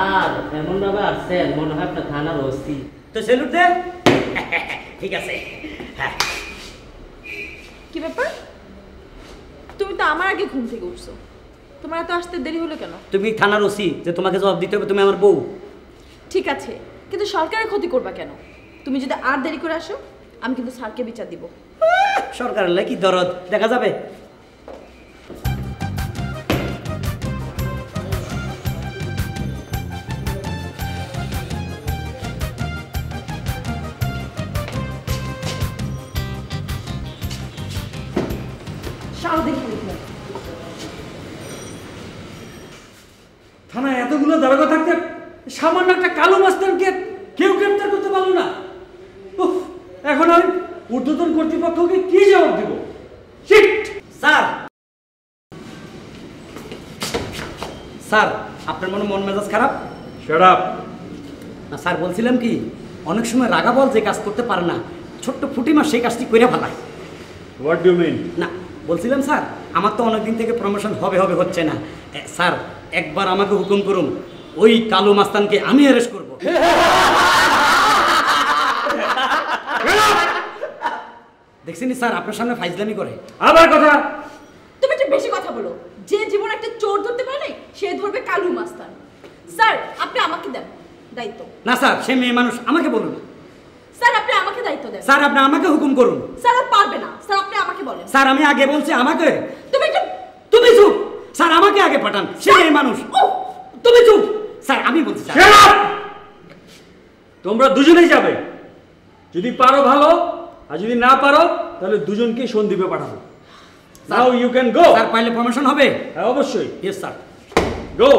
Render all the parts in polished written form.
Sir এমন ভাবে আসছেন মনে হয় আপনার থানার ওসি। তো সেলুট দে। ঠিক আছে। হ্যাঁ কি ব্যাপার? তুমি তো আমার আগে ঘুম থেকে উঠছো, তোমার এত আসতে দেরি হলো কেন? তুমি থানার ওসি, যে তোমাকে জবাব দিতে হবে, তুমি আমার বউ। ঠিক আছে, কিন্তু সরকারের ক্ষতি করবা কেন? তুমি যদি আর দেরি করে আসো আমি কিন্তু স্যারকে বিচার দিব। সরকারের কি দরদ দেখা যাবে। থানায় এতগুলো দারোগা থাকতে সামান্য একটা কালো মাস্টারকে কেউ গ্রেপ্তার করতে পারলো না। এখন আমি ঊর্ধ্বতন কর্তৃপক্ষকে কি জবাব দিব? স্যার স্যার আপনার মন মেজাজ খারাপ? Shut up. না স্যার, বলছিলাম কি, অনেক সময় রাগা বল যে কাজ করতে পারে না, ছোট্ট ফুটিমা সেই কাজটি করে ফেলায়। What do mean? না বলছিলাম স্যার, আমার তো অনেকদিন থেকে প্রমোশন হবে হচ্ছে না। স্যার একবার আমাকে হুকুম করুন, ওই কালো মাস্তানকে আমি অ্যারেস্ট করব। দেখছেন স্যার আপনার সামনে ফাইজলামি করে। আবার কথা? তুমি একটু বেশি কথা বলো। যে জীবন একটা চোর ধরতে পারে না, সে ধরবে কালু মাস্তান। স্যার আপনি আমাকে দেন দায়িত্ব। না স্যার, সে মেয়ে মানুষ, আমাকে বলুন। স্যার আপনি আমাকে দায়িত্ব দেন। স্যার আপনি আমাকে হুকুম করুন। স্যার আর পারবে না, স্যার আপনি আমাকে বলেন। স্যার আমি আগে বলছি আমাকে। তুমি চুপ। স্যার আমাকে আগে পাঠান, সে মেয়ে মানুষ। তুমি চুপ। স্যার আমি বলছি স্যার। তোমরা দুজনেই যাবে, যদি পারো ভালো, আর যদি না পারো তাহলে দুজনকেই সন্দীপে পাঠাবো। Now you can go. Sir পাইলে প্রমোশন হবে? হ্যাঁ অবশ্যই। Yes sir. গো।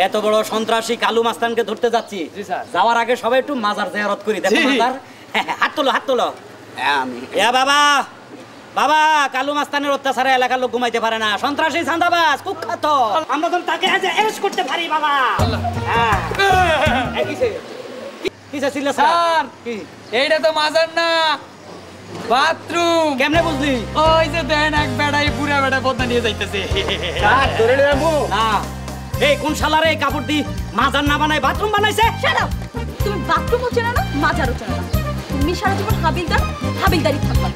এত বড় সন্ত্রাসী কালু মাস্তানকে ধরতে যাচ্ছি, যাওয়ার আগে সবাই একটু মাজার জিয়ারত করি। দেখো মাজার, হাত তোলো। বাবা বাবা, কালু মাস্তানের অত্যাচারে এলাকার লোক ঘুমাইতে পারে না, সন্ত্রাসী চাঁদাবাজ কুখ্যাত, আমরা তো তাকে অ্যারেস্ট করতে পারি বাবা। স্যার এইটা তো মাজার না, বাথরুম। কেমনে বুঝলি? ওই যে দেন এক বেড়াই পুরা বেড়া বদনা নিয়ে যাইতেছে। না এই কোন শালারে এই কাপড় দি মাজার না বানায় বাথরুম বানাইছে? তুমি বাথরুম হচ্ছে না, মাজারও চেনো না। তুমি সারা জীবন হাবিলদারি থাকবা।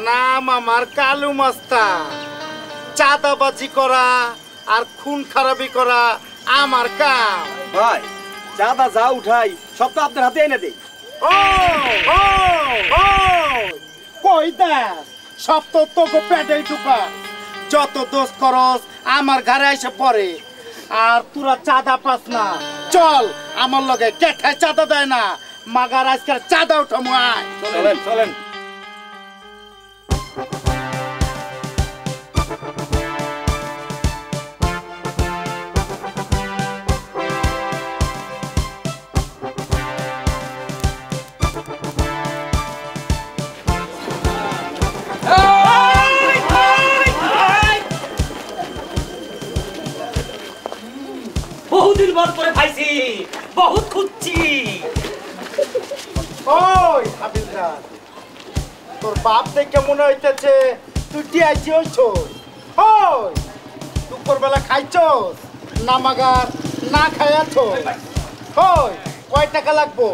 নাম আমার কালু মাস্তান। চাঁদাবাজি করা আর খুন খারাপি করা আমার কাম। ভাই চাঁদা যা উঠাই সব তো আপনার হাতে এনে দেই। কই দেখ, সব তো তোকে পেটেই ঢুকা। যত দোষ করস আমার ঘরে এসে পড়ে, আর তোরা চাঁদা পাস না। চল আমার লগে, কেঠায় চাঁদা দেয় না, মাগার আজকাল চাঁদা উঠামু। আয় চলেন চলেন। বহুদিন পর করে খাইছি, বহুত খুঁজছি। ওই হাবিলদার, তোর বাপ দেখে মনে হইতেছে তুই টিআইজি হইছ। ওই দুপুরবেলা খাইছস না মাগার না খাইয়াছ? ওই কয় টাকা লাগবো?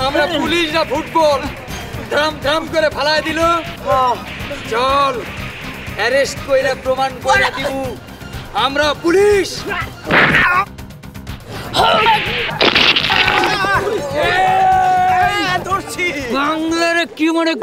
আমরা পুলিশ না ফুটবল, ধাম ধাম করে ফালায় দিল। চল অ্যারেস্ট কইরা প্রমাণ করে দিব আমরা পুলিশ। বাংলার কি মনে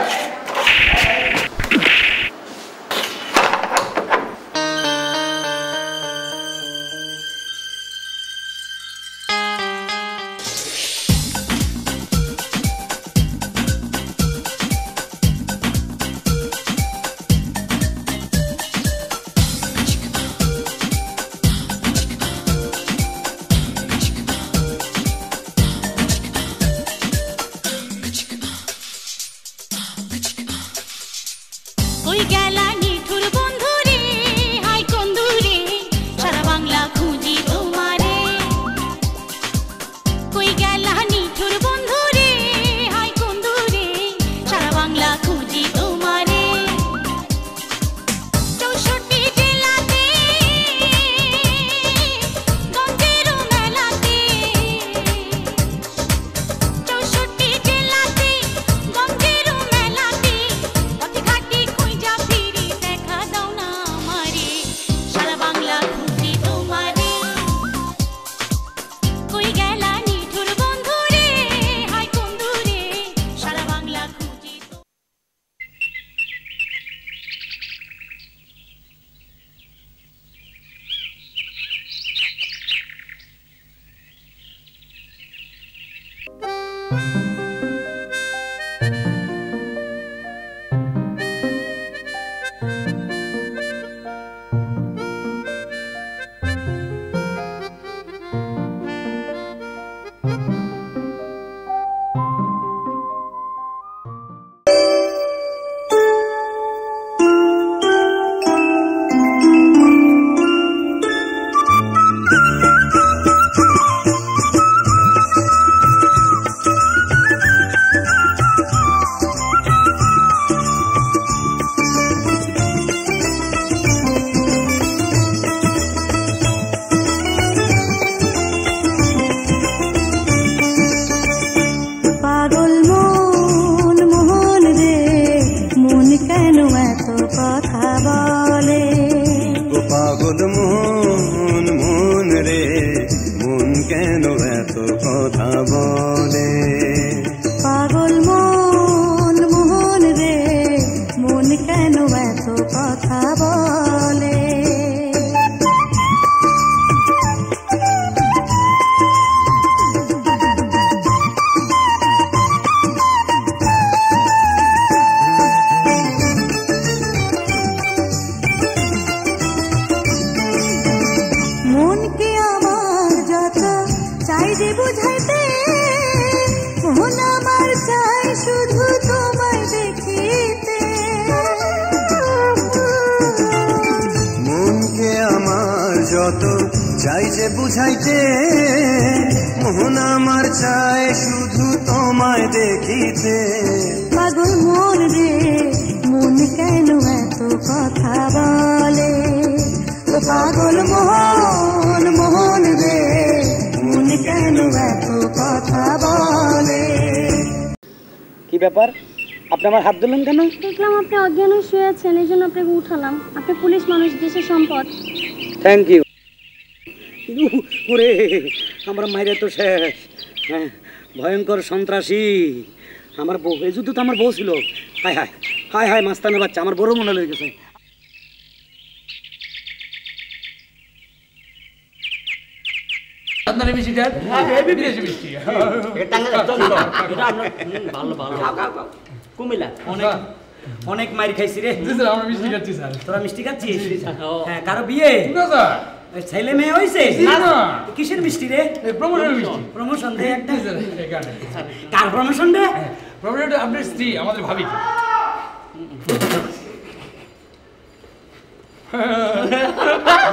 ব্যাপার? আপনি আমার হাত ধরলেন কেন? দেখলাম আপনি অজ্ঞান হয়ে শুয়ে আছেন, এই জন্য আপনাকে উঠালাম। আপনি পুলিশ মানুষ, দেশের সম্পদ। Thank you. ওরে আমরা মাইরে তো শেষ। হ্যাঁ, ভয়ঙ্কর সন্ত্রাসী আমার বউ। এই যুদ্ধ তো আমার বউ ছিল। হায় হায় হায় হায়, মাস্তানের বাচ্চা আমার বড় মনে লেগে গেছে। আপনার মিষ্টিটা বিদেশি মিষ্টি। ভালো ভালো কুমিল্লা অনেক অনেক মাইর খাইছি রে। জি স্যার আমরা মিষ্টি খাচ্ছি স্যার। তোরা মিষ্টি খাচ্ছিস? হ্যাঁ, কারো বিয়ে? না স্যার। ছেলে মেয়ে হয়েছে? না। কিসের মিষ্টি রে? এই প্রমোশনের মিষ্টি। প্রমোশন দে একটা। জি স্যার এখানে। কার প্রমোশন রে? প্রমোশনটা আপনার স্ত্রী আমাদের ভাবি।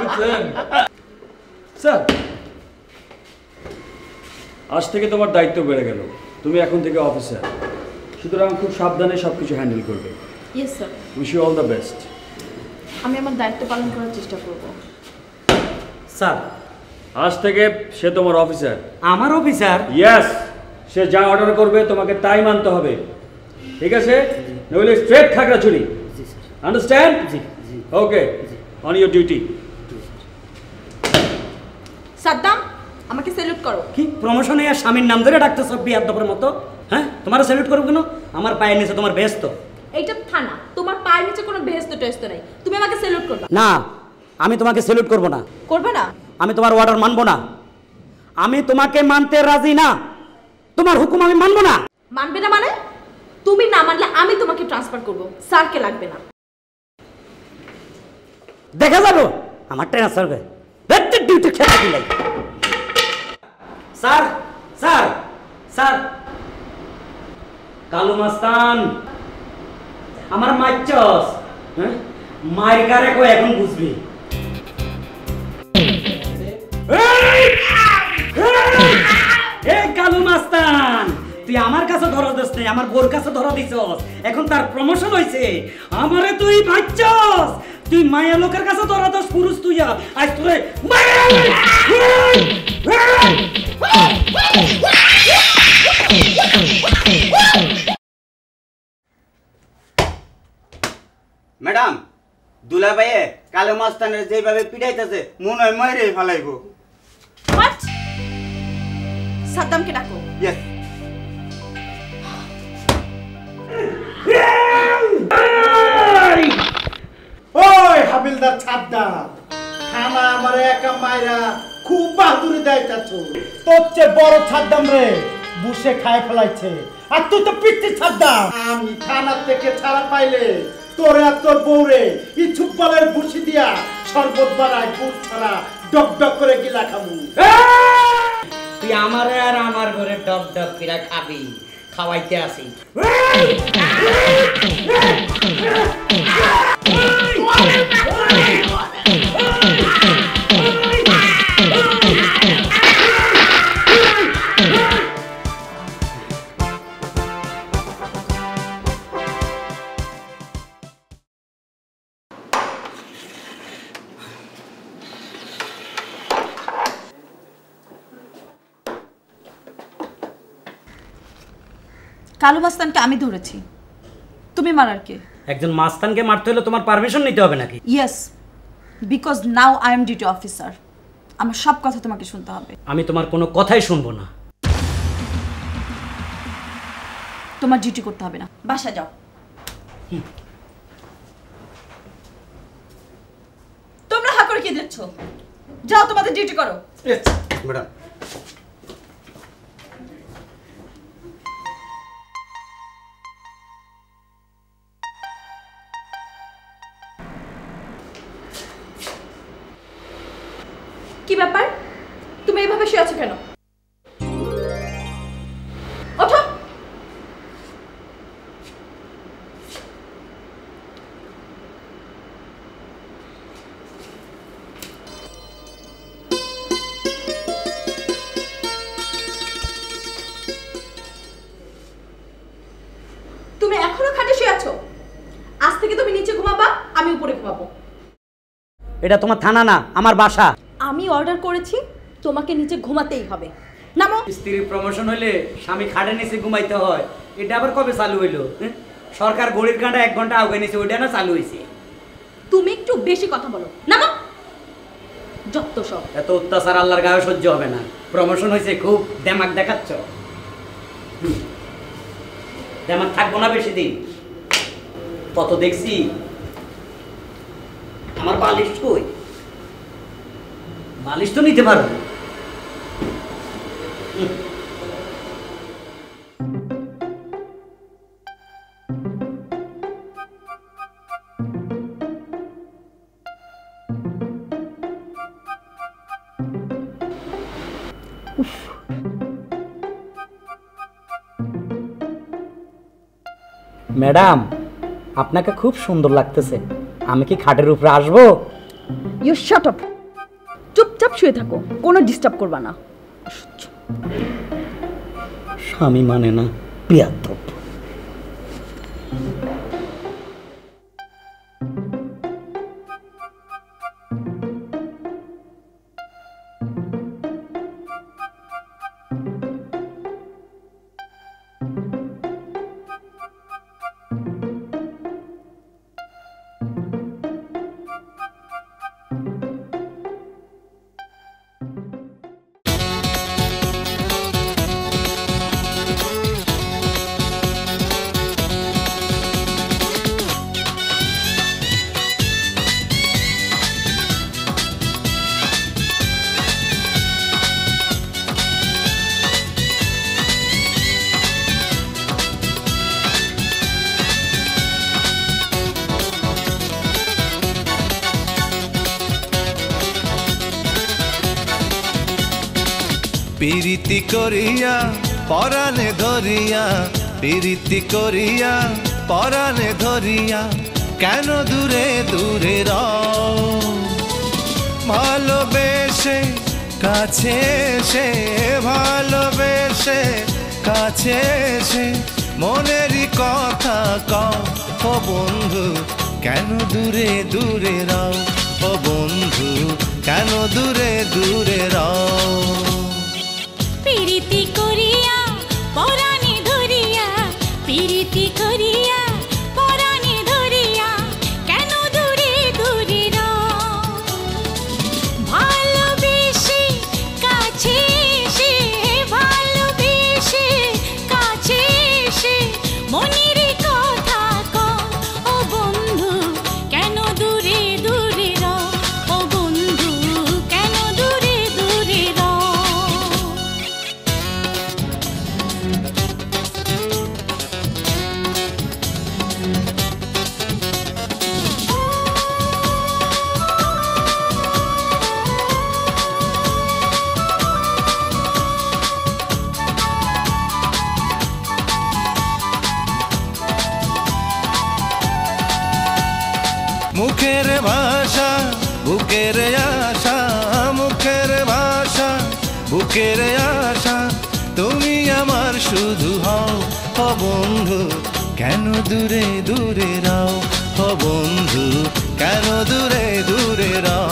বুঝছেন? স্যার, আজ থেকে তোমার দায়িত্ব বেড়ে গেল। তুমি এখন থেকে অফিসার, সুতরাং খুব সাবধানে সবকিছু হ্যান্ডেল করবে। Yes sir, wish you all the best. আমি আমার দায়িত্ব পালন করার চেষ্টা করব। স্যার, আজ থেকে সে তোমার অফিসার। আমার অফিসার? ইয়েস, সে যা অর্ডার করবে তোমাকে তাই মানতে হবে, ঠিক আছে? নইলে স্ট্রেট খাগড়াছড়ি। আন্ডারস্ট্যান্ড? জি জি okay, on your duty. Saddam, আমাকে স্যালুট করো। কি প্রমোশনে আর স্বামীর নাম ধরে ডাকতেছ বিয়াদবের মতো? হ্যাঁ, তোমার স্যালুট করবো কেন? আমার পায়ের নিচে তোমার বেস্ত। এইটা থানা, তোমার পায়ের নিচে কোনো বেহেস্ত টেস্ত নাই। তুমি আমাকে স্যালুট করবে না, আমি তোমাকে স্যালুট করব না। করবে না? আমি তোমার অর্ডার মানবো না। আমি তোমাকে মানতে রাজি না। তোমার হুকুম আমি মানবো না। মানবে না মানে? তুমি না মানলে আমি তোমাকে ট্রান্সফার করব। স্যারকে লাগবে না। দেখা যাবো আমার ট্রান্সফার করে ডিউটি খেতে দিলাই। স্যার স্যার স্যার, কালু মাস্তান আমার মাইচস। হ্যাঁ, মায়ের কারে কো এখন বুঝবি। এই কালু মাস্তান, তুই আমার কাছে ধরা দিস নাই, আমার বোর কাছে ধরা দিছস। এখন তার প্রমোশন হইছে, আমারে তুই ভাইছস। তুই মায়া লোকের কাছে ধরা দস, পুরুষ তুই আজ তোরে ম্যাডাম, দুলাভাইয়ে কালো মাস্তানের যেভাবে পিটাইতেছে মনে হয় মরে ফেলাইবো। হোয়াট? সাদ্দামকে ডাকো। ইয়েস। ওই হাবিলদার সাদ্দাম, থানা আমারে একা মাইরা খুব বাহাদুরি দেখাচ্ছ। তোর চেয়ে বড় সাদ্দাম রে বুসে খায় ফেলাইছে, আর তুই তো পিচ্ছি সাদ্দাম। আমি থানা থেকে ছাড়া পাইলে তোরে আর তোর বউরে ইচ্ছুক বলের বুসি দিয়া শরবত বানায় গুড় ছাড়া ডক ডক করে গিলা খামু। তুই আমারে আর আমার ঘরে ডক ডক করে খাবি, খাওয়াইতে আসি। কালু মাস্তানকে আমি ধরেছি, তুমি মারার কে? একজন মাস্তানকে মারতে হলে তোমার পারমিশন নিতে হবে নাকি? Yes, because now I am duty officer. আমার সব কথা তোমাকে শুনতে হবে। আমি তোমার কোনো কথাই শুনবো না। তোমার ডিউটি করতে হবে না, বাসা যাও। তোমরা হা করে কি দিচ্ছ? যাও, তোমাদের ডিউটি করো। ম্যাডাম, কি ব্যাপার? তুমি এইভাবে শুয়ে আছো কেন? ওঠো। তুমি এখনো খাটে শুয়ে আছো? আজ থেকে তুমি নিচে ঘুমাবা, আমি উপরে ঘুমাবো। এটা তোমার থানা না, আমার বাসা। আমি অর্ডার করেছি, তোমাকে নিচে ঘুমাতেই হবে। নামো। স্ত্রীর প্রমোশন হইলে স্বামী খাটে নিচে ঘুমাইতে হয়, এটা আবার কবে চালু হইলো? সরকার ঘড়ির কাঁটা 1 ঘন্টা আগে নিচে, ওইটা না চালু হয়েছে। তুমি একটু বেশি কথা বলো। নামো। যত সব। এত অত্যাচার আল্লাহর গায়ে সহ্য হবে না। প্রমোশন হয়েছে, খুব দেমাক দেখাচ্ছ। দেমাক থাকবো না বেশি দিন। কত দেখছি। আমার বালিশ কই? বালিশ তো নিতে পারো। ম্যাডাম, আপনাকে খুব সুন্দর লাগতেছে। আমি কি খাটের উপরে আসবো? You shut up. চুপচাপ শুয়ে থাকো, কোনো ডিস্টার্ব করবা না। স্বামী মানে না, বেয়াদব। প্রীতি করিয়া পরাণে ধরিয়া, প্রীতি করিয়া পরাণে ধরিয়া, কেন দূরে দূরে রও? ভালোবেসে কাছে এসে, ভালোবেসে কাছে এসে মনেরই কথা কও। ও বন্ধু কেন দূরে দূরে রও? ও বন্ধু কেন দূরে দূরে রও? প্রীতি করিয়া পরাণে ধরিয়া, প্রীতি করিয়া পরাণে ধরিয়া, কেন দূরে দূরে রও? ভালোবেসে কাছে এসে, ভালোবেসে কাছে এসে মনের কথা কও। ও বন্ধু কেন দূরে দূরে রও? ও বন্ধু কেন দূরে দূরে রও? মুখের ভাষা বুকের আশা, মুখের ভাষা বুকের আশা, তুমি আমার শুধু হও। ও বন্ধু কেন দূরে দূরে রও? ও বন্ধু কেন দূরে দূরে রও?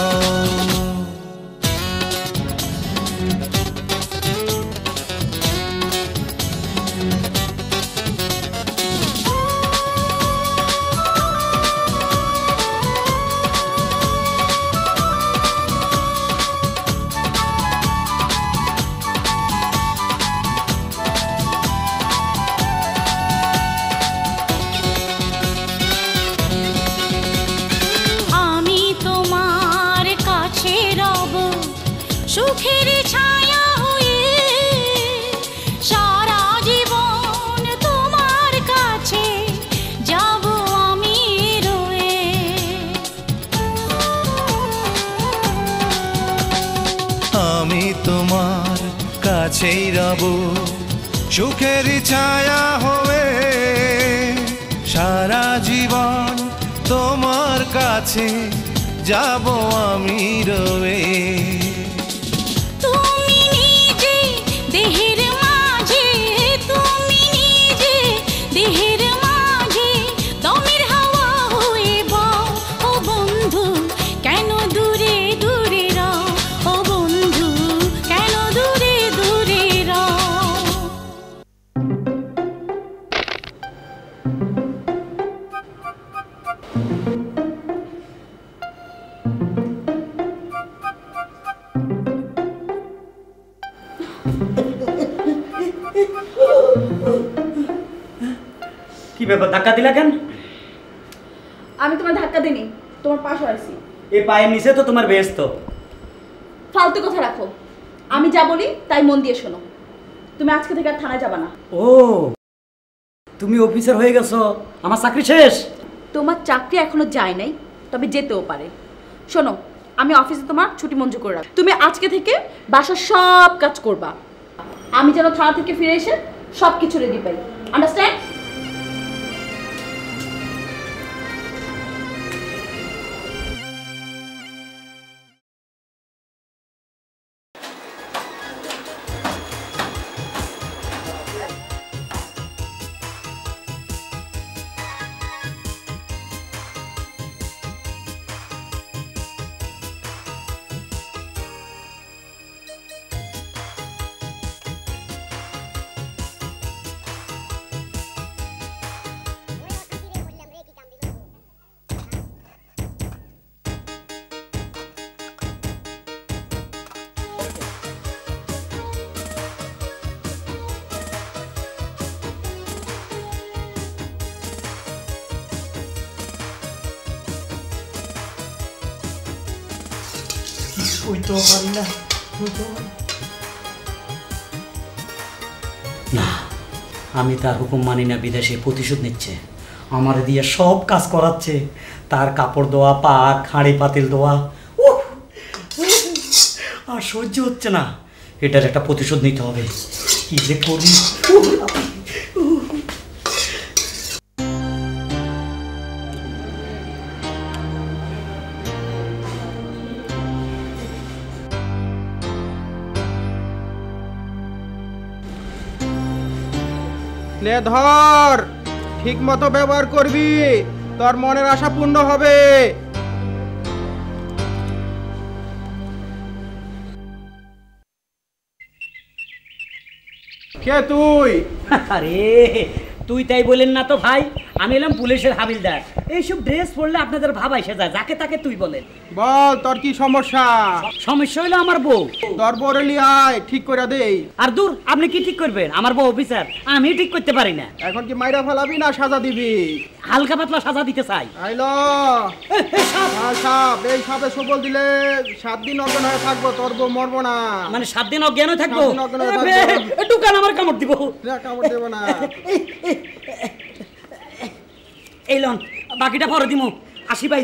আমি তোমার কাছে রব সুখের ছায়া হয়ে, সারা জীবন তোমার কাছে যাব আমি রয়ে। আমি তোমার কাছেই রব সুখের ছায়া হয়ে, সারা জীবন তোমার কাছে যাব আমি রয়ে। তুমি নিজে দেহের মাঝে, তুমি নিজে দেহের মাঝে দমের হাওয়া হয়ে বও। ও বন্ধু কেন দূরে দূরে রও? ও বন্ধু কেন দূরে দূরে রও? কি ব্যাপার, ধাক্কা দিলা কেন? আমি তোমার ধাক্কা দিইনি, তোমার পাশে আছি। এই পায়ের নিচে তো তোমার বেহেশত। ফালতু কথা রাখো, আমি যা বলি তাই মন দিয়ে শোনো। তুমি আজকে থেকে আর থানায় যাবা না। ও, তুমি অফিসার হয়ে গেছো, আমার চাকরি শেষ? তোমার চাকরি এখনো যায় নাই, তবে যেতেও পারে। শোনো, আমি অফিসে তোমার ছুটি মঞ্জুর করে রাখবো। তুমি আজকে থেকে বাসার সব কাজ করবা, আমি যেন থানা থেকে ফিরে এসে সব কিছু রেডি পাই। আন্ডারস্ট্যান্ড? না, আমি তার হুকুম মানি না। বিদেশে প্রতিশোধ নিচ্ছে, আমার দিয়ে সব কাজ করাচ্ছে, তার কাপড় ধোয়া, পাক, হাঁড়ি পাতিল ধোয়া। আর সহ্য হচ্ছে না, এটার একটা প্রতিশোধ নিতে হবে। কি যে করি। নে ধর, ঠিক মতো ব্যবহার করবি, তোর মনের আশা পূর্ণ হবে। কে তুই? আরে তুই তাই বলেন না তো ভাই, আমি এলাম পুলিশের হাবিলদার। এইসব ড্রেস পরলে আপনাদের ভাব এসে যায়, যাকে তাকে তুই বলেন। বল তোর কি সমস্যা? সমস্যা হলো আমার বউ। তোর বউরে লিয়ায় ঠিক করে দেই। আর দূর, আপনি কি ঠিক করবেন? আমার বউ অফিসার, আমি ঠিক করতে পারি না। এখন কি মাইরা ফেলাবি না সাজা দিবি? হালকা পাতলা সাজা দিতে চাই। আইলো সাপ, এই সাপে সবল দিলে 7 দিন অজ্ঞান হয়ে থাকবো, তোর বউ মরবো না। মানে 7 দিন অজ্ঞান হয়ে থাকবো? 7 দিন অজ্ঞান হয়ে থাকবো। একটু কান আমার কামড় দিব। কামড় দেব না। এই লন, বাকিটা পরে দিমু। আসি ভাই।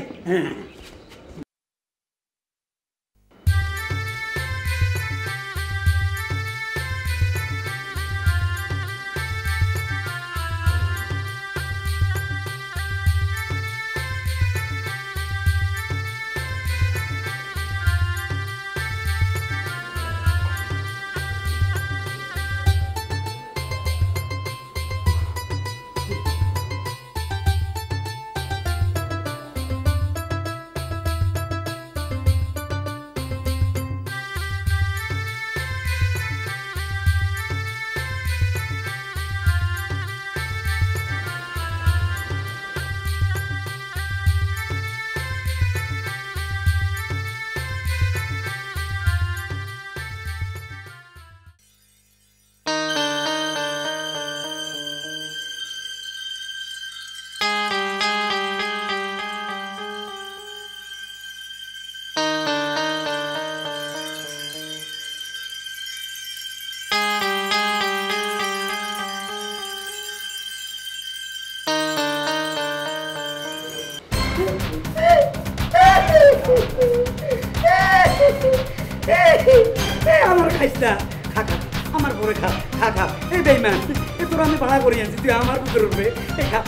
আমার খাইস না, খা খা, আমার পরে খা, খা খা। এই বেইমান, এ তোর আমি ভাড়া করে আনছি, তুই আমার পুকুর উঠবে। এই খা।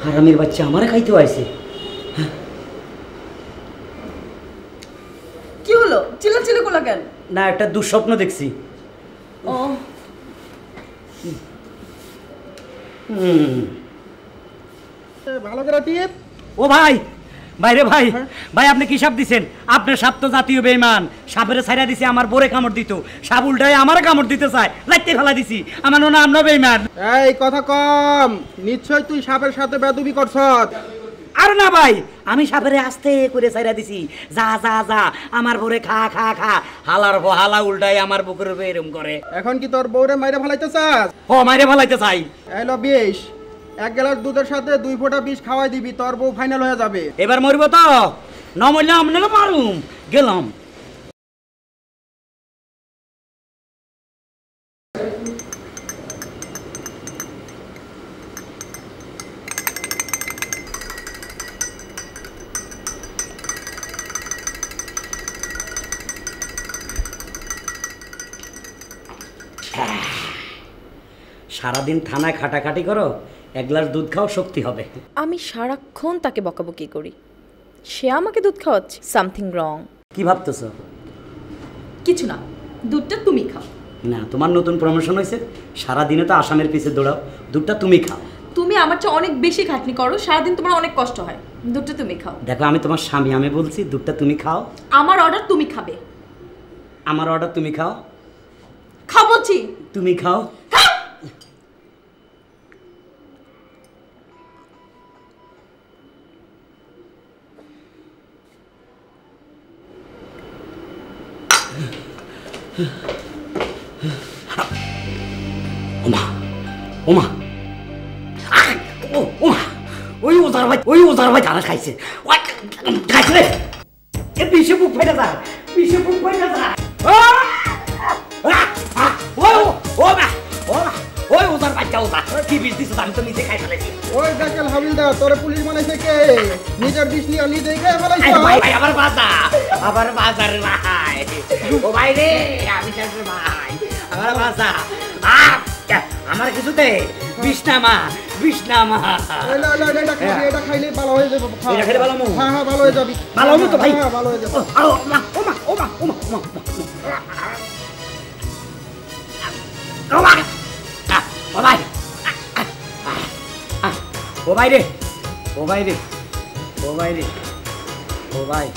হারামির বাচ্চা আমারে খাইতে আইছে। কি হলো? চিল্লাচিল্লি করলা কেন? না, একটা দুঃস্বপ্ন দেখছি। ও ভালো করে টিপ। ও ভাই, বাইরে ভাই, ভাই আপনি কি সাপ দিছেন? আপনার সাপ তো জাতীয় বেঈমান, সাপের ছাইরা দিছে, আমার বোরে কামড় দিত, সাপ উল্টায় আমার কামড় দিতে চায়, লাইতে ফেলা দিছি। আমার না আমরা বেঈমান। এই কথা কম, নিশ্চয় তুই সাপের সাথে বেদবি করছস। আর না ভাই, আমি সাপেরে আস্তে করে ছাইরা দিছি, যা যা যা আমার বউরে খা খা খা। হালার হালা উল্টাই আমার বুকের উপরে এরকম করে। এখন কি তোর বউরে মাইরে ফেলাইতে চাস? ও মাইরে ফেলাইতে চাই। এলো বিষ, 1 গ্লাস দুধের সাথে 2 ফোঁটা বিষ খাওয়াই দিবি, তোর বউ ফাইনাল হয়ে যাবে। এবার মরব তো, না মরলে আমনে মারুম। গেলাম। সারাদিন থানায় খাটাখাটি করো, 1 গ্লাস দুধ খাও, শক্তি হবে। আমি সারাক্ষণ তাকে বকাবকি করি, সে আমাকে দুধ খাওয়াচ্ছে। Something wrong. কি ভাবতেছ? কিছু না, দুধটা তুমি খাও। না, তোমার নতুন প্রমোশন হয়েছে, সারাদিনে তো আসামের পিছে দৌড়াও, দুধটা তুমি খাও। তুমি আমার চেয়ে অনেক বেশি খাটনি করো, সারাদিন তোমার অনেক কষ্ট হয়, দুধটা তুমি খাও। দেখো আমি তোমার স্বামী, আমি বলছি দুধটা তুমি খাও। আমার অর্ডার তুমি খাবে। আমার অর্ডার তুমি খাও। খাও বলছি। তুমি খাও। ওমা ওমা ওমা, ওই ওজার ভাই জানা খাইছে, খাইছে এ বিষে বুক ফাইটা যায়, বিষে বুক ফাইটা যায়। ওই ওজার বাচ্চা, ওজা কি বিষ দিছ? আমি তো নিজে খাই ফেলেছি। ওই জাকেল হাবিলদার, তোরে পুলিশ বানাইছে কে? নিজের বিষ নিয়ে নিজেই খেয়ে ফেলাইছ। ভাই আবার বাজার ভাই, ও ভাই রে, আমি চাইছি ভাই, আমার বাজা। আমার কিছুতে বিষ্ণামা বিষ্ণামা, এটা খাইলে ভালো হয়ে যাবে। এটা খেলে ভালো? হ্যাঁ হ্যাঁ, ভালো হয়ে যাবি। ভালো হবে তো ভাই? হ্যাঁ, ভালো হয়ে যাবে। ওমা ওমা ওমা ওমা ওমা ওমা, ও ভাই, ও ভাই রে, ও ভাই রে, ও ভাই রে, ও ভাই।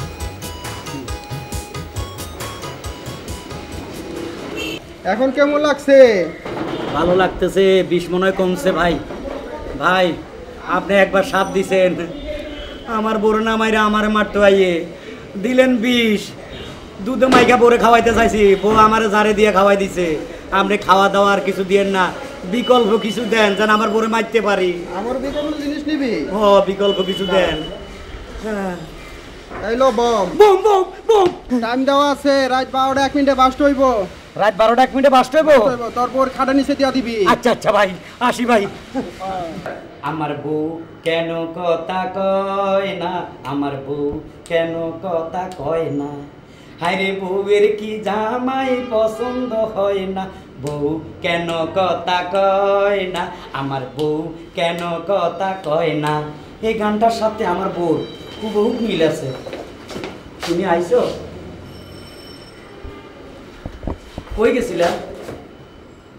এখন কেমন লাগছে? ভালো লাগতেছে, বিষ মনে হয় কমছে ভাই। ভাই আপনি একবার সাপ দিছেন, আমার বড় না মাইরা আমার মারতে আইয়ে দিলেন বিষ। দুধে মাইকা বড়ে খাওয়াইতে চাইছি, বউ আমারে জারে দিয়ে খাওয়াই দিছে। আপনি খাওয়া দাওয়া আর কিছু দিয়েন না, বিকল্প কিছু দেন যেন আমার বড়ে মারতে পারি। আমার বিকল্প জিনিস নিবি? ও বিকল্প কিছু দেন। এইলো বম বম বম বম। টাইম দেওয়া আছে, রাত 12টা 1 মিনিটে বাস্ট হইব। রাত 12টা 1 মিনিটে বাস্ট হইব? তোর বোর খাটা নিচে দিয়া দিবি। আচ্ছা আচ্ছা ভাই, আসি ভাই। আমার বউ কেন কথা কয় না, আমার বউ কেন কথা কয় না, হায়রে বউয়ের কি জামাই পছন্দ হয় না, বউ কেন কথা কয় না, আমার বউ কেন কথা কয় না। এই গানটার সাথে আমার বউর খুব মিল আছে। তুমি আইছো? কই গেছিলা?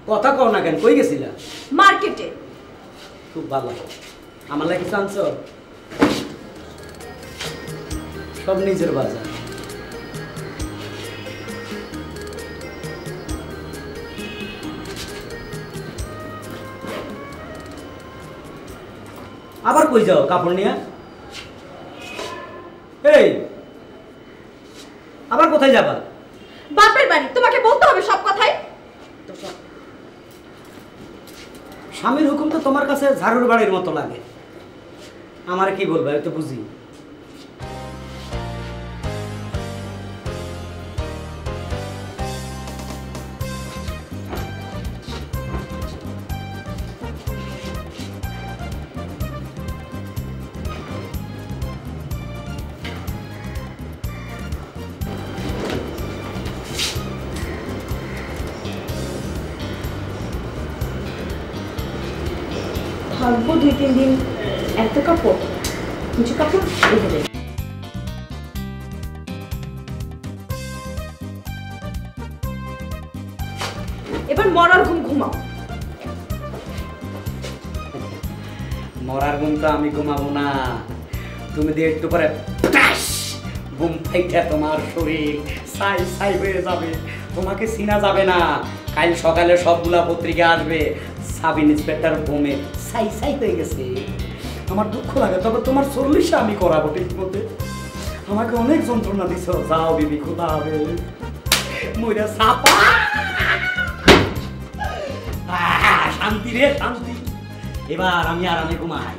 কথা কও না কেন, কই গেছিলা? মার্কেটে। খুব ভালো। আমার লাগে কিছু আনছো? সব নিজের বাজার। আবার কই যাও কাপড় নিয়ে? এই আবার কোথায় যাবা? বাপের বাড়ি, তোমাকে বলতে হবে সব কথাই। স্বামীর হুকুম তো তোমার কাছে ঝাড়ুর বাড়ির মতো লাগে, আমার কি বলবো আমি তো বুঝি। থাকবো 2-3 দিন, এত কাপড়, কিছু কাপড় রেখে দেয়। এবার মরার ঘুম ঘুমাও। মরার ঘুম তো আমি ঘুমাবো না, তুমি দিয়ে একটু পরে ঘুম ফাইটা তোমার শরীর ছাই ছাই হয়ে যাবে, তোমাকে চিনা যাবে না। কাল সকালে সবগুলা পত্রিকা আসবে, সাব ইন্সপেক্টর বোমে ছাই ছাই হয়ে গেছে। আমার দুঃখ লাগে, তবে তোমার 40 আমি করাবো ঠিক মতে। আমাকে অনেক যন্ত্রণা দিছ, যাও বিবি, খোদা হবে মইরা সাপা। শান্তি রে শান্তি, এবার আমি আরামে ঘুমাই।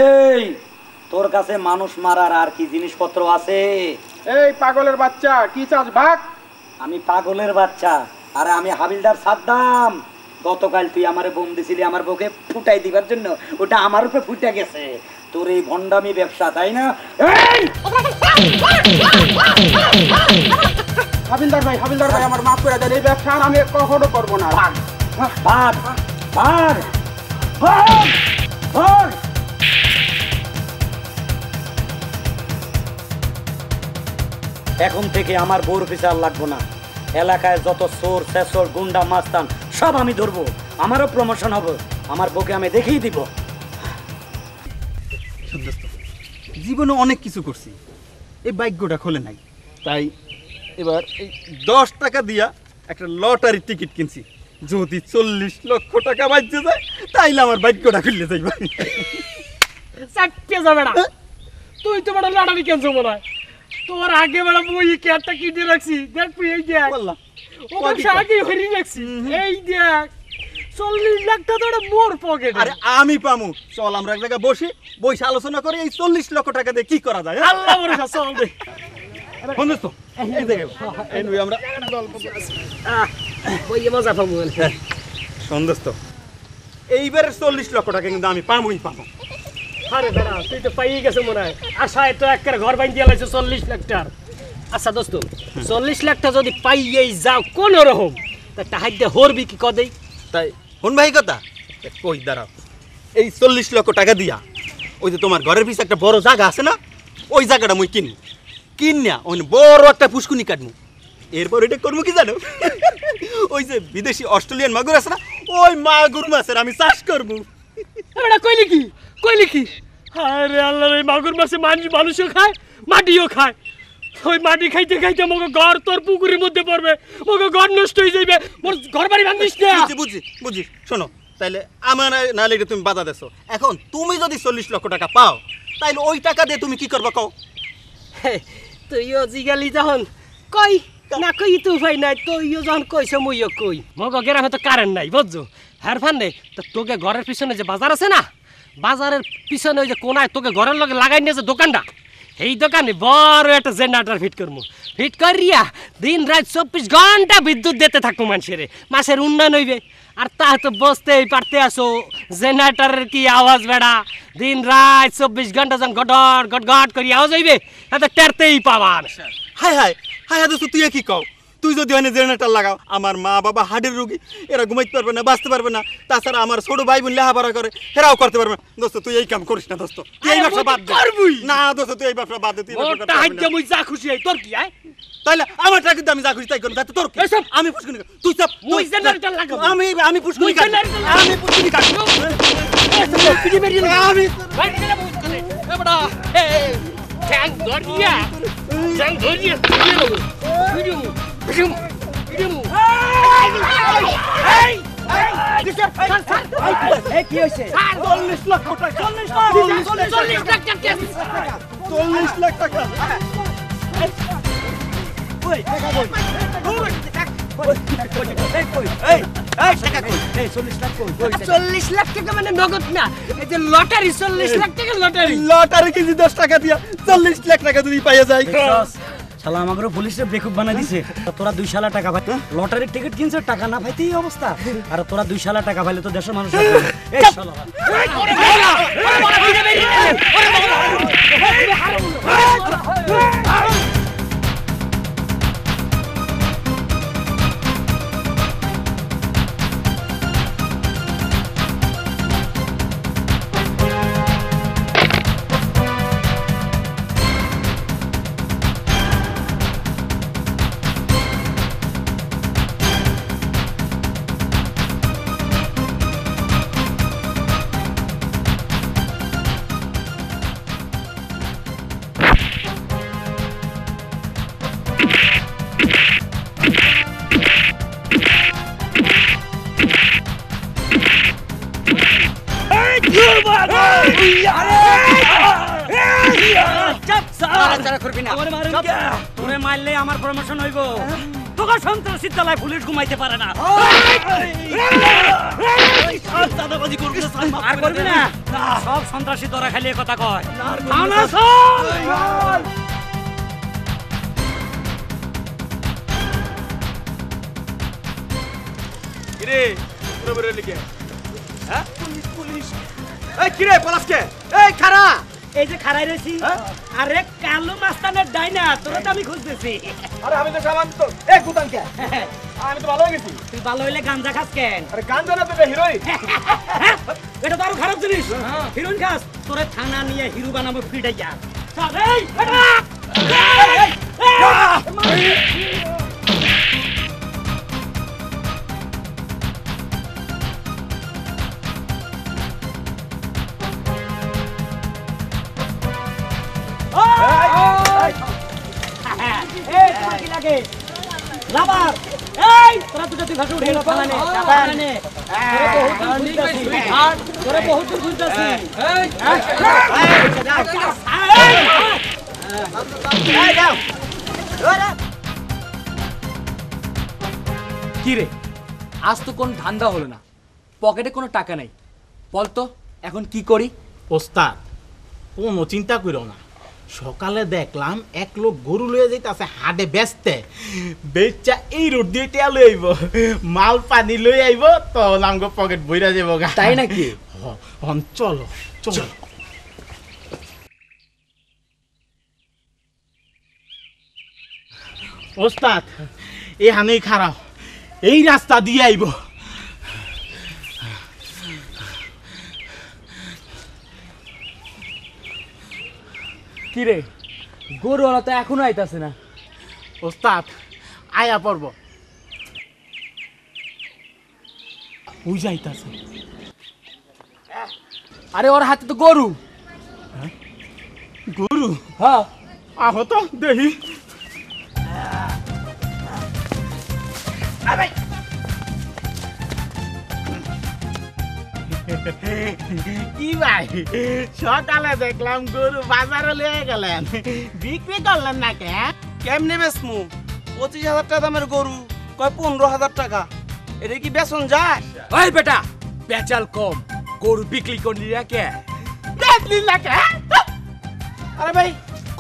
এই তোর কাছে মানুষ মারার আর কি জিনিসপত্র আছে? এই পাগলের বাচ্চা, কি চাস ভাগ? আমি পাগলের বাচ্চা? আরে আমি হাবিলদার সাদ্দাম। গতকাল তুই আমারে বোম দিছিলি আমার বউকে ফুটাই দিবার জন্য, ওটা আমার উপরে ফুটে গেছে। তোর এই ভন্ডামি ব্যবসা, তাই না? হাবিলদার ভাই আমার মাফ করে দেন, এই ব্যবসা আর আমি কখনো করবো না। ভাগ ভাগ ভাগ ভাগ। এখন থেকে আমার বউর পিছার লাগবো না। এলাকায় যত চোর শেষর গুন্ডা মাস্তান সব আমি ধরবো, আমারও প্রমোশন হবে, আমার বউকে আমি দেখিয়ে দিব। জীবনে অনেক কিছু করছি, এই ভাগ্যটা খোলে নাই, তাই এবার এই 10 টাকা দিয়া একটা লটারির টিকিট কিনছি। যদি 40 লক্ষ টাকা বাজতে যায় তাইলে আমার ভাগ্যটা খুললে যাইব। চাটতে যাবে না, তুই তো বড় লটারি কেনছো মনে হয়। তোর আগে বড় বই একটা কিনে রাখছি, দেখ তুই এই দেখ ও ব্যবসা আগে হরি রাখছি, এই দেখ 40 লাখ টাকা তো মোর পকেটে। আরে আমি পামু, চল আমরা এক জায়গায় বসে আলোচনা করে এই 40 লক্ষ টাকা দিয়ে কি করা যায়। আল্লাহ ভরসা, চল দে। বন্ধু তো এই জায়গায় এই নই আমরা বই মজা পাবো। সন্দেশ তো এইবারে 40 লক্ষ টাকা কিন্তু আমি পামুই পাবো। আরে বেড়া, তুই তো পাইয়ে গেছে মনে হয়। আশায় তো একটা ঘর বানিয়ে দিয়ে লাইছে 40 লাখ টাকার। আচ্ছা দোস্ত, 40 লাখ টাকা যদি পাইয়েই যাও কোন রকম, তা টাহাই দিয়ে হরবি কি কদেই? তাই হন ভাই কথা কই দাঁড়াও, এই 40 লক্ষ টাকা দিয়া ওই যে তোমার ঘরের পিছনে একটা বড় জায়গা আছে না, ওই জায়গাটা মুই কিনিয়া ওই বড় একটা পুষ্কুনি কাটমু। এরপর এটা করবো কি জানো, ওই যে বিদেশি অস্ট্রেলিয়ান মাগুর আছে না, ওই মাগুর মাছের আমি চাষ করবো। এটা কইলি কি? আরে আল্লাহ, এই মাগুর মাছে মানুষও খায়, মাটিও খায়। ওই মাটি খাইতে খাইতে মগো ঘর তোর পুকুরের মধ্যে পড়বে, মগো ঘর নষ্ট হয়ে যাবে, মোর ঘর বাড়ি ভাঙিস না। বুঝি শোনো, তাইলে আমার নাহলে এটা তুমি বাধা দেছো। এখন তুমি যদি 40 লক্ষ টাকা পাও তাইলে ওই টাকা দিয়ে তুমি কি করবা কও? তুইও জিগালি যখন কই না কই তো ভাই নাই, তুইও যখন কইছ মুইও কই। মগো গ্রামে তো কারেন্ট নাই বুঝছো, হ্যার ফান্ডে তো তোকে ঘরের পিছনে যে বাজার আছে না, বাজারের পিছনে ওই যে কোনায় তোকে ঘরের লগে লাগাই নিয়ে যে দোকানটা, এই দোকানে বড় একটা জেনারেটর ফিট করবো। ফিট করিয়া দিন রাত 24 ঘন্টা বিদ্যুৎ দিতে থাকবো মানুষের, মাসের উন্নয়ন হইবে। আর তা তো বসতেই পারতে আসো, জেনারেটরের কি আওয়াজ বেড়া, দিন রাত 24 ঘন্টা যখন গটগট গটগট করি আওয়াজ হইবে, তাতে টেরতেই পাবার। হাই হাই হাই হাই দোস্ত, তুই কি কও? তুই যদি ওখানে জেনারেটর লাগাও, আমার মা বাবা হার্টের রোগী, এরা ঘুমাইতে পারবে না, বাঁচতে পারবে না। তাছাড়া আমার ছোট ভাই বোন লেখাপড়া করে, এরাও করতে পারবে না। দোস্ত তুই এই কাম করিস না দোস্ত, তুই এই ব্যবসা বাদ দে। না দোস্ত তুই এই ব্যবসা বাদ দে, তুই মুই যা খুশি হই, তোর কি আয়? তাইলে আমার টাকা দিয়ে আমি যা খুশি তাই করব, তাতে তোর কি? আমি পুষ্কুনি তুই সব মুই জেনারেটর লাগাবো, আমি পুষ্কুনি কাটবো, আমি পুষ্কুনি কাটবো, আমি এবড়া চ্যাং ধরিয়া কি হয়েছে? 40 লক্ষ টাকা, 40 লাখ টাকা। 40 লাখ টাকা মানে নগদ না, এই যে লটারি 40 লাখ টাকা লটারি কেজি 10 টাকা দিয়া 40 লাখ টাকা যদি পাইয়া যায়। শালা আমাকে পুলিশে বেকুব বানাই দিছে। তোরা 2 শালা টাকা ভাই লটারির টিকিট কিনছে, টাকা না ভাইতেই অবস্থা। আর তোরা 2 শালা টাকা পাইলে তো দেশের মানুষ এই শালা নাড়াচাড়া করবি না। তোরে মারলে আমার প্রমোশন হইব। তোকে সন্ত্রাসী চালায় পুলিশ ঘুমাইতে পারে না। আর করবি না, সব সন্ত্রাসী তোরা খালি কথা কয়। কিরে তোর বরে লিখে হ্যাঁ পুলিশ পুলিশ এই কিরে পলাশকে এই খারা এই যে খাড়াই রইছি। আরে কালু মাস্তানের ডাইনা তোরা তো আমি খুঁজতেছি। আরে আমি তো সামান তো এই গুতান কে আমি তো ভালো হয়ে গেছি। তুই ভালো হইলে গাঞ্জা খাস কেন? আরে গাঞ্জা না তো এটা হিরোইন। এটা তো আরো খারাপ জিনিস। হিরোইন খাস তোরে থানা নিয়ে হিরো বানাবো ফিটাইয়া। চল এই বেটা লাবার এই তোরা দুটো তুই ঘাটে উঠে পালানে পালানে তোরে বহুত দূর ঘুরতাছি কি রে আজ তো কোন ধান্দা হলো না, পকেটে কোনো টাকা নাই, বল তো এখন কি করি? ওস্তাদ কোনো চিন্তা করো না, সকালে দেখলাম এক লোক গরু লয়ে যাইতাছে হাটে বেচতে, বেচা এই রোড দিয়ে টেয়া লই আইব, মাল পানি লই আইব, তখন আমগো পকেট বইরা যাব গা। তাই নাকি? চলো চলো। ওস্তাদ এই হানেই খারাপ, এই রাস্তা দিয়ে আইব। কি রে গরুওয়ালা তো এখনো আইতাছে না। ওস্তাদ আয়া পড়ব, ওই যাইতাছে। আরে ওর হাতে তো গরু। গরু? হ্যাঁ আহো তো দেখি। কি ভাই সকালে দেখলাম গরু বাজারে লিয়ে গেলেন, বিক্রি করলেন না কে? কেমনে বেচমু? 25,000 টাকা দামের গরু কয় 15,000 টাকা, এটা কি বেচন যায়? ওই বেটা পেঁচাল কম, গরু বিক্রি করলি না কে? দেখলি না কে? আরে ভাই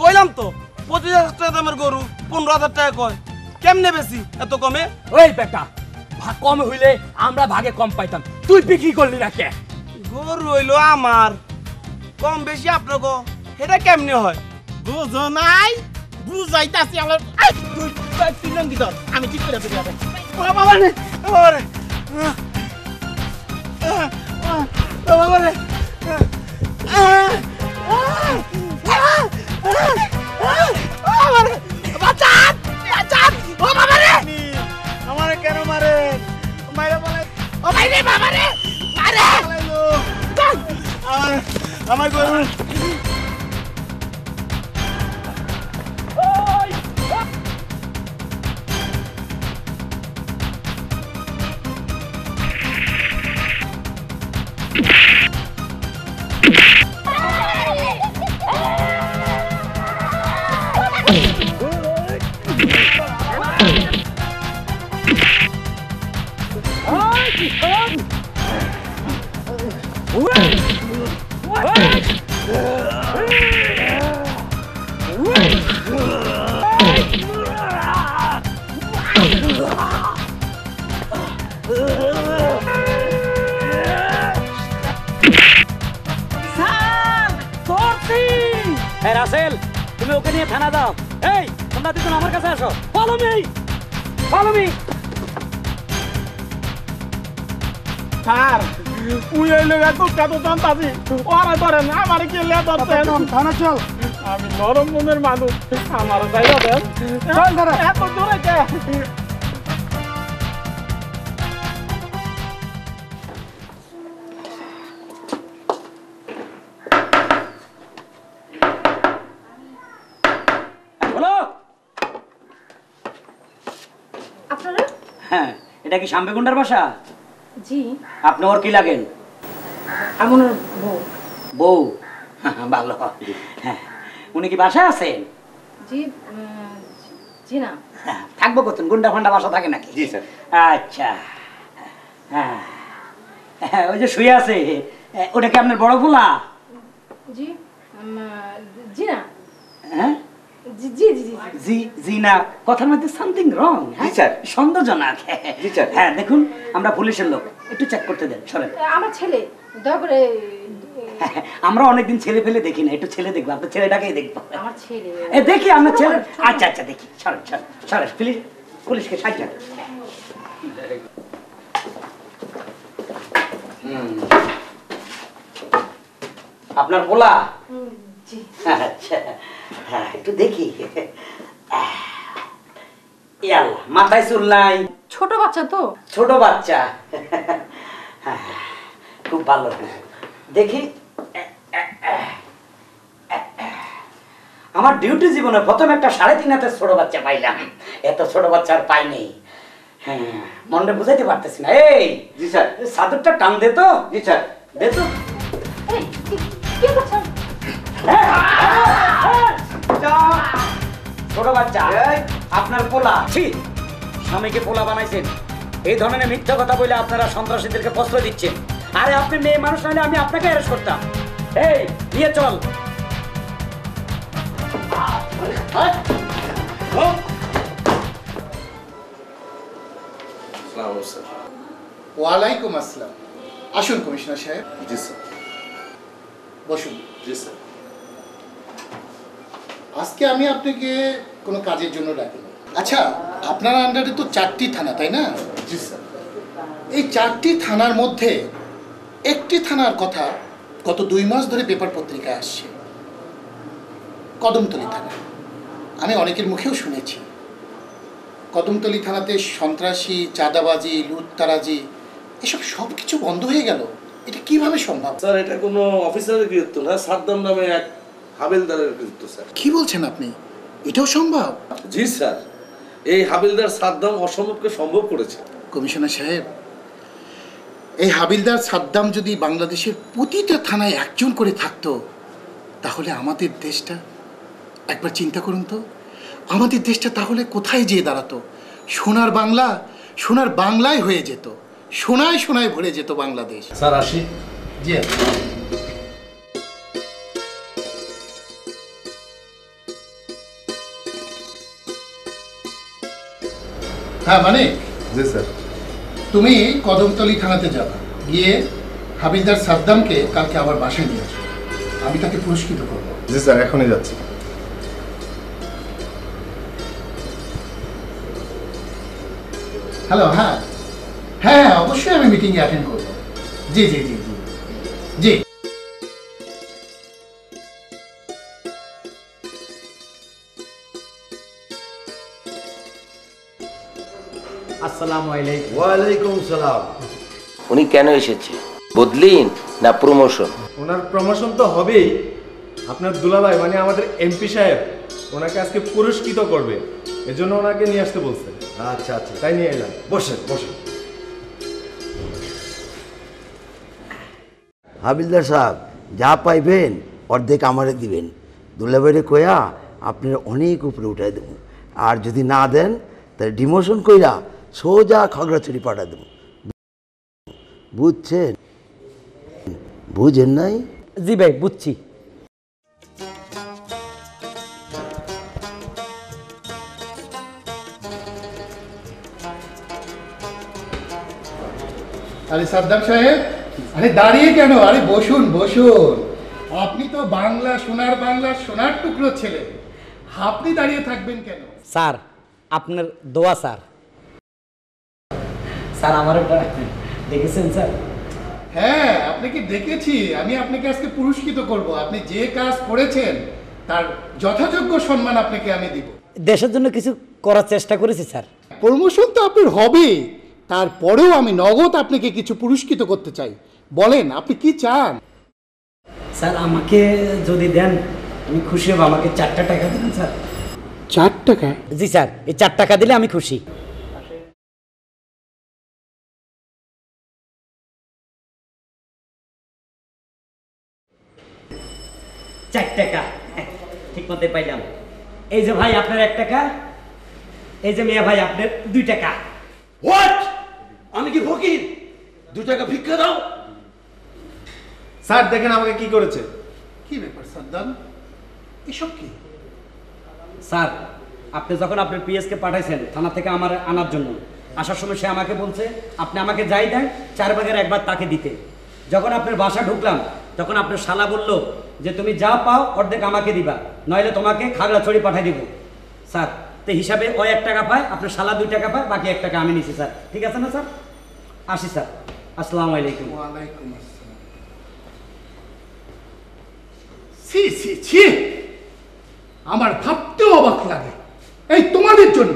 কইলাম তো 25,000 টাকা দামের গরু 15,000 টাকা কয়, কেমনে বেশি এত কমে? ওই বেটা ভাগ কম হইলে আমরা ভাগে কম পাইতাম, তুই বিক্রি করলি না কে? গরু হইলো আমার, কম বেশি আপনাকে এটা কেমনে হয়? বুঝো নাই, বুঝাইতাছি আমার। তুই তিনজন কি তোর? আমি ঠিক করে দিবি। বাবা রে বাবা রে বাবা রে আমারে কেন মারে? মাইরা বলে ও ভাই রে বাবা রে মারে আমার গরু। রাসেল তুমি ওকে নিয়ে থানা দাও। এই তোমরা দুজন আমার কাছে আসো, follow me follow me. Sir we এই লোক এত কত জানতাছি, ওরা ধরেন আমারে কে লে ধরতেন? থানা চল, আমি নরম মনের মানুষ, আমার যাইবা দেন। চল ধরে এত জোরে কে? হ্যাঁ এটা কি শাম্বেগুন্ডার বাসা? জি। আপনি ওর কি লাগেন? আমার বউ। বউ? ভালো। হ্যাঁ উনি কি বাসা আছেন? জি জি না থাকবো কতক্ষণ? গুন্ডা ফান্ডা বাসা থাকে নাকি? জি স্যার। আচ্ছা হ্যাঁ ওই যে শুয়ে আছে ওটা কি আপনার বড় পোলা? জি জি না হ্যাঁ জি জি জি জি জি না, কথার মধ্যে সামথিং রং। জি স্যার। সন্দেহজনক। জি স্যার। হ্যাঁ দেখুন, আমরা পুলিশের লোক, একটু চেক করতে দেন। সরেন। আমার ছেলে দয়া করে আমরা অনেকদিন ছেলে ফেলে দেখি না, একটু ছেলে দেখবো, আপনার ছেলেটাকেই দেখবো। আমার ছেলে দেখি আপনার ছেলে। আচ্ছা আচ্ছা দেখি, সরেন সরেন সরেন, প্লিজ পুলিশকে সাহায্য। আপনার পোলা? জি। আচ্ছা হ্যাঁ একটু দেখি। ইয়াল্লা, মাথায় চুল নাই? ছোট বাচ্চা তো। ছোট বাচ্চা, খুব ভালো। দেখি, আমার ডিউটি জীবনে প্রথম একটা 3.5 হাতের ছোট বাচ্চা পাইলাম, এত ছোট বাচ্চা আর পাইনি। হ্যাঁ মনটা বুঝাইতে পারতেছি না। এই জি স্যার। চাদরটা টান দে তো। জি স্যার। দে তো। ছোট বাচ্চা আপনার পোলা? স্বামীকে পোলা বানাইছেন, এই ধরনের মিথ্যা কথা বলে আপনারা সন্ত্রাসীদেরকে প্রশ্রয় দিচ্ছেন। আরে আপনি মেয়ে মানুষ নাহলে আমি আপনাকে অ্যারেস্ট করতাম। এই নিয়ে চল। ওয়ালাইকুম আসসালাম। আসুন কমিশনার সাহেব। জি স্যার। বসুন। জি স্যার। আজকে আমি আপনাকে কোনো কাজের জন্য ডাকিনি। আচ্ছা, আপনার আন্ডারে তো 4টি থানা, তাই না? জি স্যার। এই 4টি থানার মধ্যে একটি থানার কথা গত 2 মাস ধরে পেপার পত্রিকায় আসছে, কদমতলী থানা। আমি অনেকের মুখেও শুনেছি কদমতলী থানাতে সন্ত্রাসী, চাঁদাবাজি, লুটতারাজি এসব সব কিছু বন্ধ হয়ে গেল। এটা কিভাবে সম্ভব? স্যার এটা কোনো অফিসারের কৃতিত্ব না, সাদ্দাম নামে এক হাবিলদারের কৃতিত্ব স্যার। কি বলছেন আপনি? এটাও সম্ভব? জি স্যার, এই হাবিলদার সাদ্দাম অসম্ভবকে সম্ভব করেছে। কমিশনার সাহেব, এই হাবিলদার সাদ্দাম যদি বাংলাদেশের প্রতিটা থানায় একজন করে থাকতো, তাহলে আমাদের দেশটা, একবার চিন্তা করুন তো, আমাদের দেশটা তাহলে কোথায় যেয়ে দাঁড়াতো? সোনার বাংলা, সোনার বাংলায় হয়ে যেত, সোনায় সোনায় ভরে যেত বাংলাদেশ। স্যার আসি। জি। হ্যাঁ মানে? জি স্যার। তুমি কদমতলী থানাতে যাবা, গিয়ে হাবিলদার সাদ্দামকে কালকে আবার বাসায় নিয়ে আসবে, আমি তাকে পুরস্কৃত করব। জি স্যার, এখনই যাচ্ছি। হ্যালো। হ্যাঁ হ্যাঁ অবশ্যই আমি মিটিংয়ে অ্যাটেন্ড করব। জি জি জি জি জি। আসসালামু আলাইকুম। ওয়ালাইকুম সালাম। উনি কেন এসেছে? বদলিন না প্রমোশন? ওনার প্রমোশন তো হবেই। আপনার দুলাভাই মানে আমাদের এমপি সাহেব ওনাকে আজকে পুরস্কৃত করবে, এজন্য ওনাকে নিয়ে আসতে বলছে। আচ্ছা আচ্ছা, তাই নিয়ে এলাম। বসেন বসেন। হাবিলদার সাহেব, যা পাইবেন অর্ধেক আমারে দিবেন। দুলাভাইরে কয়া আপনার অনেক উপরে উঠাই দেবো, আর যদি না দেন তাহলে ডিমোশন কইরা সোজা খাগড়াছড়ি পাঠা দেবো। বুঝছেন? বুঝেন নাই? জি ভাই, বুঝছি। আরে সাদ্দাম সাহেব, আরে দাঁড়িয়ে কেন? আরে বসুন বসুন। আপনি তো বাংলা, সোনার বাংলার সোনার টুকরো ছেলে, আপনি দাঁড়িয়ে থাকবেন কেন? স্যার আপনার দোয়া স্যার। স্যার আমার দেখেছেন স্যার? হ্যাঁ আপনাকে দেখেছি। আমি আপনাকে আজকে পুরস্কৃত করব। আপনি যে কাজ করেছেন তার যথাযোগ্য সম্মান আপনাকে আমি দিব। দেশের জন্য কিছু করার চেষ্টা করেছি স্যার। প্রমোশন তো আপনার হবে, তারপরেও আমি নগদ আপনাকে কিছু পুরস্কৃত করতে চাই। বলেন আপনি কি চান? স্যার আমাকে যদি দেন আমি খুশি হব। আমাকে 4টা টাকা দেন স্যার। 4 টাকা? জি স্যার, এই 4 টাকা দিলে আমি খুশি। টাকা ঠিক মতো পাইলাম। এই যে ভাই আপনার 1 টাকা, এই যে মিয়া ভাই আপনার 2 টাকা। হোয়াট? আমি কি ফকির? 2 টাকা ভিক্ষা দাও। স্যার দেখেন আমাকে কি করেছে। কি ব্যাপার সাদ্দাম, এসব কি? স্যার আপনি যখন আপনার পিএস কে পাঠাইছেন থানা থেকে আমার আনার জন্য, আসার সময় সে আমাকে বলছে আপনি আমাকে যাই দেন 4 ভাগের 1 ভাগ তাকে দিতে। যখন আপনার বাসা ঢুকলাম তখন আপনার শালা বলল যে তুমি যা পাও অর্ধেক আমাকে দিবা, নইলে তোমাকে খাগড়াছড়ি পাঠাই দিব। স্যার তো হিসাবে ওই 1 টাকা পায়, আপনার শালা 2 টাকা পায়, বাকি 1 টাকা আমি নিছি স্যার। ঠিক আছে না স্যার? আসি স্যার, আসসালামু আলাইকুম। ওয়ালাইকুম আসসালাম। ছি ছি ছি, আমার ভাবতেও অবাক লাগে। এই তোমাদের জন্য,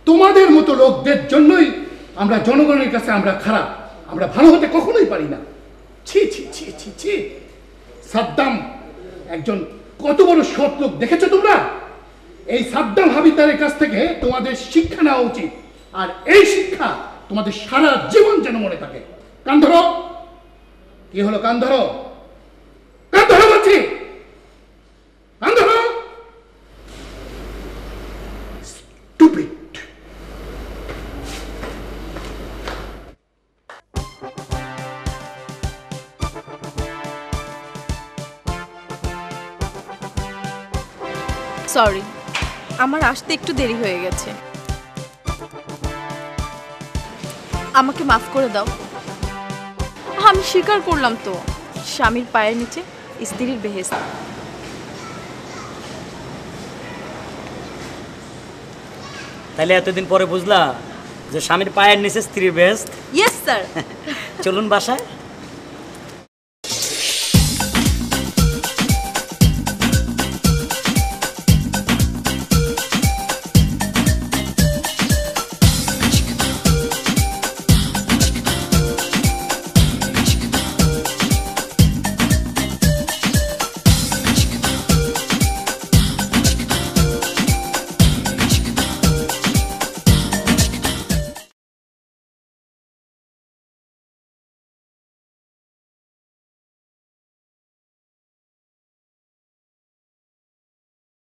তোমাদের মতো লোকদের জন্যই আমরা জনগণের কাছে আমরা খারাপ, আমরা ভালো হতে কখনোই পারি না। ছি ছি ছি ছি ছি। সাদ্দাম একজন কত বড় সৎ লোক দেখেছো তোমরা? এই সাদ্দাম হাবিদারের কাছ থেকে তোমাদের শিক্ষা নেওয়া উচিত, আর এই শিক্ষা তোমাদের সারা জীবন যেন মনে থাকে। কান ধরো। কি হলো? কান ধরো, কান ধরো বলছি, কান ধরো। Stupid. সরি, আমার আসতে একটু দেরি হয়ে গেছে, আমাকে মাফ করে দাও। আমি স্বীকার করলাম তো, স্বামীর পায়ের নিচে স্ত্রীর বেহেশত। তাহলে এতদিন পরে বুঝলা যে স্বামীর পায়ের নিচে স্ত্রীর বেহেশত? Yes sir. চলুন বাসায়।